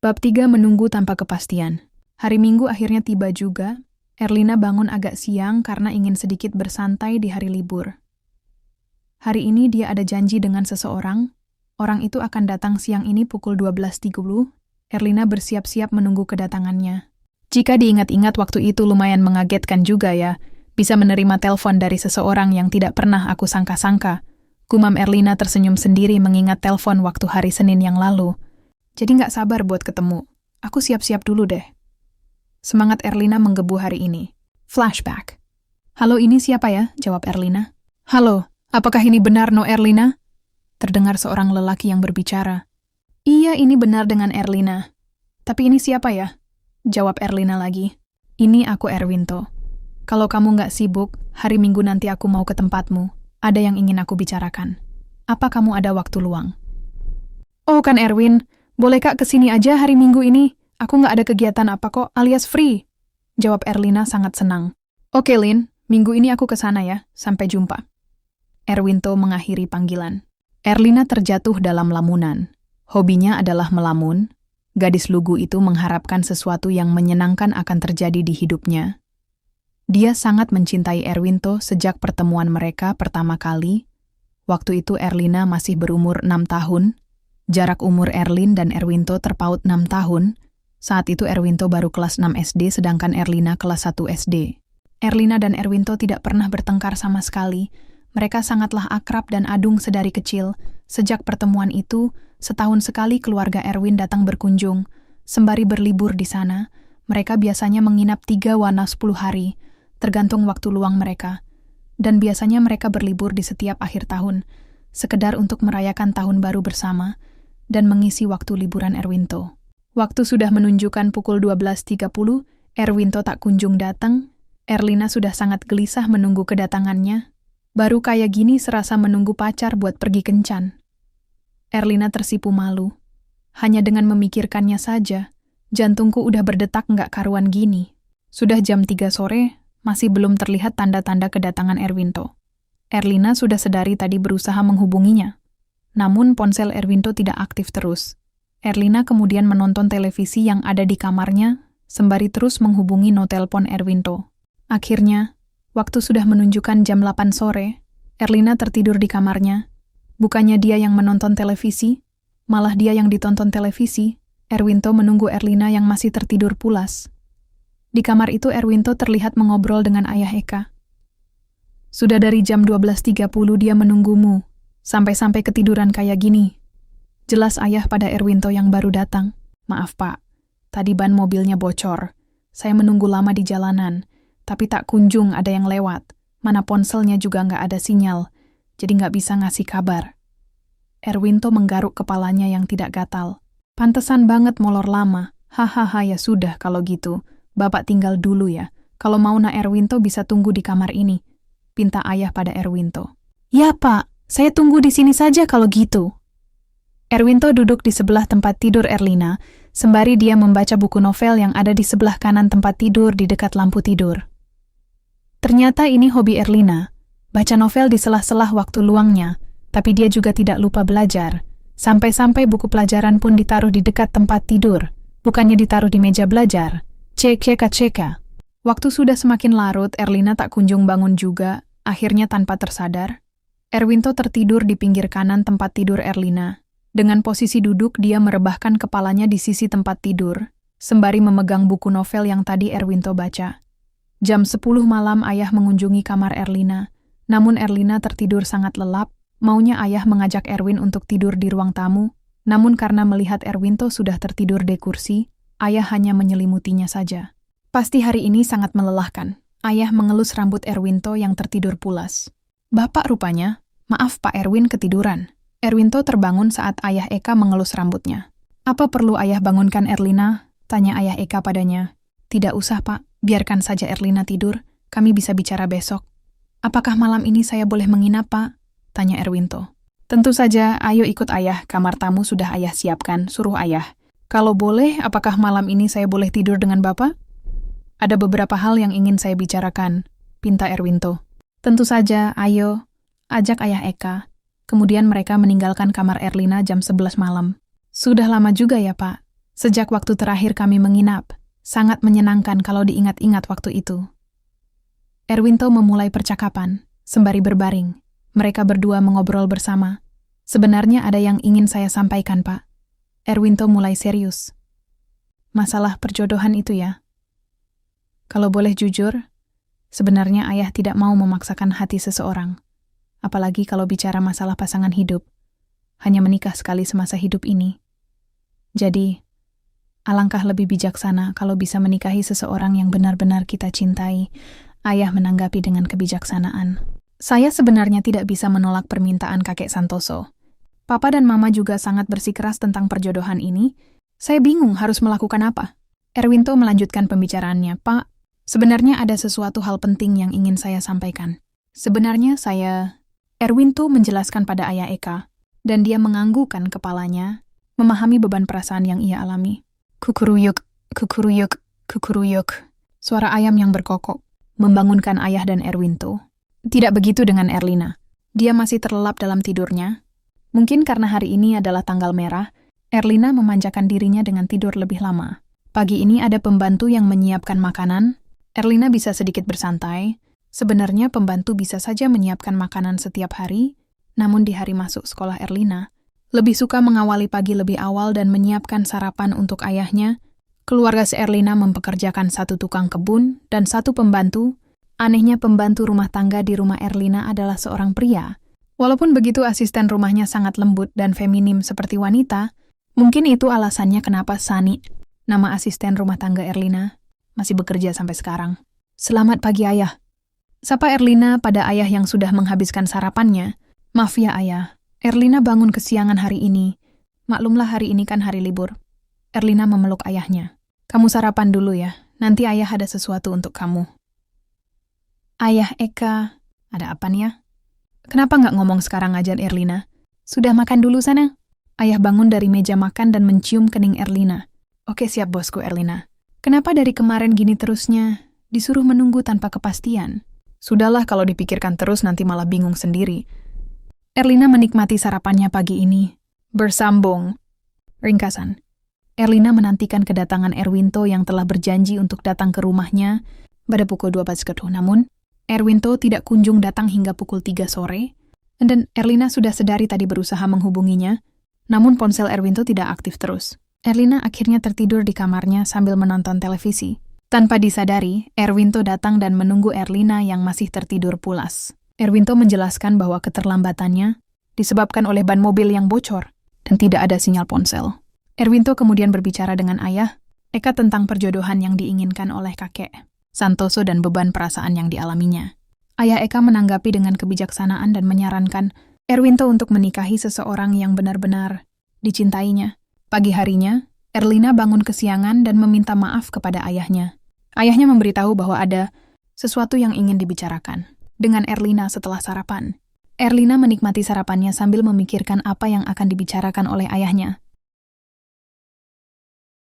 Bab 3 menunggu tanpa kepastian. Hari Minggu akhirnya tiba juga. Erlina bangun agak siang karena ingin sedikit bersantai di hari libur. Hari ini dia ada janji dengan seseorang. Orang itu akan datang siang ini pukul 12.30. Erlina bersiap-siap menunggu kedatangannya. Jika diingat-ingat waktu itu lumayan mengagetkan juga ya. Bisa menerima telepon dari seseorang yang tidak pernah aku sangka-sangka. Gumam Erlina tersenyum sendiri mengingat telepon waktu hari Senin yang lalu. Jadi nggak sabar buat ketemu. Aku siap-siap dulu deh. Semangat Erlina menggebu hari ini. Flashback. Halo, ini siapa ya? Jawab Erlina. Halo, apakah ini benar no Erlina? Terdengar seorang lelaki yang berbicara. Iya, ini benar dengan Erlina. Tapi ini siapa ya? Jawab Erlina lagi. Ini aku Erwinto. Kalau kamu nggak sibuk, hari Minggu nanti aku mau ke tempatmu. Ada yang ingin aku bicarakan. Apa kamu ada waktu luang? Oh kan Erwin, boleh Kak kesini aja hari Minggu ini? Aku nggak ada kegiatan apa kok, alias free. Jawab Erlina sangat senang. Oke Lin, minggu ini aku kesana ya. Sampai jumpa. Erwinto mengakhiri panggilan. Erlina terjatuh dalam lamunan. Hobinya adalah melamun. Gadis lugu itu mengharapkan sesuatu yang menyenangkan akan terjadi di hidupnya. Dia sangat mencintai Erwinto sejak pertemuan mereka pertama kali. Waktu itu Erlina masih berumur 6 tahun. Jarak umur Erlin dan Erwinto terpaut 6 tahun. Saat itu Erwinto baru kelas 6 SD sedangkan Erlina kelas 1 SD. Erlina dan Erwinto tidak pernah bertengkar sama sekali. Mereka sangatlah akrab dan adung sedari kecil. Sejak pertemuan itu, setahun sekali keluarga Erwin datang berkunjung. Sembari berlibur di sana, mereka biasanya menginap 3 wana 10 hari, tergantung waktu luang mereka. Dan biasanya mereka berlibur di setiap akhir tahun, sekedar untuk merayakan tahun baru bersama, dan mengisi waktu liburan Erwinto. Waktu sudah menunjukkan pukul 12.30, Erwinto tak kunjung datang. Erlina sudah sangat gelisah menunggu kedatangannya. Baru kayak gini serasa menunggu pacar buat pergi kencan. Erlina tersipu malu. Hanya dengan memikirkannya saja, jantungku udah berdetak nggak karuan gini. Sudah jam 3 sore, masih belum terlihat tanda-tanda kedatangan Erwinto. Erlina sudah sedari tadi berusaha menghubunginya. Namun ponsel Erwinto tidak aktif terus. Erlina kemudian menonton televisi yang ada di kamarnya, sembari terus menghubungi no telepon Erwinto. Akhirnya, waktu sudah menunjukkan jam 8 sore, Erlina tertidur di kamarnya. Bukannya dia yang menonton televisi, malah dia yang ditonton televisi. Erwinto menunggu Erlina yang masih tertidur pulas. Di kamar itu Erwinto terlihat mengobrol dengan ayah Eka. Sudah dari jam 12.30 dia menunggumu. Sampai-sampai ketiduran kayak gini. Jelas ayah pada Erwinto yang baru datang. Maaf pak, tadi ban mobilnya bocor. Saya menunggu lama di jalanan, tapi tak kunjung ada yang lewat. Mana ponselnya juga nggak ada sinyal, jadi nggak bisa ngasih kabar. Erwinto menggaruk kepalanya yang tidak gatal. Pantesan banget molor lama. Hahaha ya sudah kalau gitu. Bapak tinggal dulu ya. Kalau mau na Erwinto bisa tunggu di kamar ini. Pinta ayah pada Erwinto. Ya pak. Saya tunggu di sini saja kalau gitu. Erwinto duduk di sebelah tempat tidur Erlina, sembari dia membaca buku novel yang ada di sebelah kanan tempat tidur di dekat lampu tidur. Ternyata ini hobi Erlina, baca novel di sela-sela waktu luangnya, tapi dia juga tidak lupa belajar. Sampai-sampai buku pelajaran pun ditaruh di dekat tempat tidur, bukannya ditaruh di meja belajar. Cek. Waktu sudah semakin larut, Erlina tak kunjung bangun juga, akhirnya tanpa tersadar. Erwinto tertidur di pinggir kanan tempat tidur Erlina. Dengan posisi duduk, dia merebahkan kepalanya di sisi tempat tidur, sembari memegang buku novel yang tadi Erwinto baca. Jam 10 malam ayah mengunjungi kamar Erlina, namun Erlina tertidur sangat lelap. Maunya ayah mengajak Erwin untuk tidur di ruang tamu, namun karena melihat Erwinto sudah tertidur di kursi, ayah hanya menyelimutinya saja. Pasti hari ini sangat melelahkan. Ayah mengelus rambut Erwinto yang tertidur pulas. Bapak rupanya. Maaf Pak Erwin ketiduran. Erwinto terbangun saat ayah Eka mengelus rambutnya. Apa perlu ayah bangunkan Erlina? Tanya ayah Eka padanya. Tidak usah Pak, biarkan saja Erlina tidur. Kami bisa bicara besok. Apakah malam ini saya boleh menginap Pak? Tanya Erwinto. Tentu saja, ayo ikut ayah. Kamar tamu sudah ayah siapkan, suruh ayah. Kalau boleh, apakah malam ini saya boleh tidur dengan Bapak? Ada beberapa hal yang ingin saya bicarakan, pinta Erwinto. Tentu saja, ayo. Ajak ayah Eka. Kemudian mereka meninggalkan kamar Erlina jam 11 malam. Sudah lama juga ya Pak. Sejak waktu terakhir kami menginap, sangat menyenangkan kalau diingat-ingat waktu itu. Erwinto memulai percakapan, sembari berbaring. Mereka berdua mengobrol bersama. Sebenarnya ada yang ingin saya sampaikan, Pak. Erwinto mulai serius. Masalah perjodohan itu ya. Kalau boleh jujur, sebenarnya ayah tidak mau memaksakan hati seseorang. Apalagi kalau bicara masalah pasangan hidup. Hanya menikah sekali semasa hidup ini. Jadi, alangkah lebih bijaksana kalau bisa menikahi seseorang yang benar-benar kita cintai. Ayah menanggapi dengan kebijaksanaan. Saya sebenarnya tidak bisa menolak permintaan kakek Santoso. Papa dan mama juga sangat bersikeras tentang perjodohan ini. Saya bingung harus melakukan apa. Erwinto melanjutkan pembicaraannya. Pak, sebenarnya ada sesuatu hal penting yang ingin saya sampaikan. Sebenarnya Erwinto menjelaskan pada ayah Eka, dan dia menganggukkan kepalanya, memahami beban perasaan yang ia alami. Kukuruyuk, kukuruyuk, kukuruyuk. Suara ayam yang berkokok membangunkan ayah dan Erwinto. Tidak begitu dengan Erlina. Dia masih terlelap dalam tidurnya. Mungkin karena hari ini adalah tanggal merah, Erlina memanjakan dirinya dengan tidur lebih lama. Pagi ini ada pembantu yang menyiapkan makanan. Erlina bisa sedikit bersantai. Sebenarnya pembantu bisa saja menyiapkan makanan setiap hari, namun di hari masuk sekolah Erlina, lebih suka mengawali pagi lebih awal dan menyiapkan sarapan untuk ayahnya. Keluarga Erlina mempekerjakan 1 tukang kebun dan 1 pembantu. Anehnya pembantu rumah tangga di rumah Erlina adalah seorang pria. Walaupun begitu asisten rumahnya sangat lembut dan feminim seperti wanita, mungkin itu alasannya kenapa Sani, nama asisten rumah tangga Erlina, masih bekerja sampai sekarang. Selamat pagi ayah. Sapa Erlina pada ayah yang sudah menghabiskan sarapannya. Maaf ya ayah, Erlina bangun kesiangan hari ini. Maklumlah hari ini kan hari libur. Erlina memeluk ayahnya. Kamu sarapan dulu ya, nanti ayah ada sesuatu untuk kamu. Ayah Eka, ada apa nih ya? Kenapa nggak ngomong sekarang aja Erlina? Sudah makan dulu sana? Ayah bangun dari meja makan dan mencium kening Erlina. Oke siap bosku Erlina. Kenapa dari kemarin gini terusnya? Disuruh menunggu tanpa kepastian. Sudahlah kalau dipikirkan terus nanti malah bingung sendiri. Erlina menikmati sarapannya pagi ini. Bersambung. Ringkasan. Erlina menantikan kedatangan Erwinto yang telah berjanji untuk datang ke rumahnya pada pukul 12. Namun, Erwinto tidak kunjung datang hingga pukul 3 sore, dan Erlina sudah sedari tadi berusaha menghubunginya, namun ponsel Erwinto tidak aktif terus. Erlina akhirnya tertidur di kamarnya sambil menonton televisi. Tanpa disadari, Erwinto datang dan menunggu Erlina yang masih tertidur pulas. Erwinto menjelaskan bahwa keterlambatannya disebabkan oleh ban mobil yang bocor dan tidak ada sinyal ponsel. Erwinto kemudian berbicara dengan ayah Eka tentang perjodohan yang diinginkan oleh kakek Santoso dan beban perasaan yang dialaminya. Ayah Eka menanggapi dengan kebijaksanaan dan menyarankan Erwinto untuk menikahi seseorang yang benar-benar dicintainya. Pagi harinya, Erlina bangun kesiangan dan meminta maaf kepada ayahnya. Ayahnya memberitahu bahwa ada sesuatu yang ingin dibicarakan dengan Erlina setelah sarapan. Erlina menikmati sarapannya sambil memikirkan apa yang akan dibicarakan oleh ayahnya.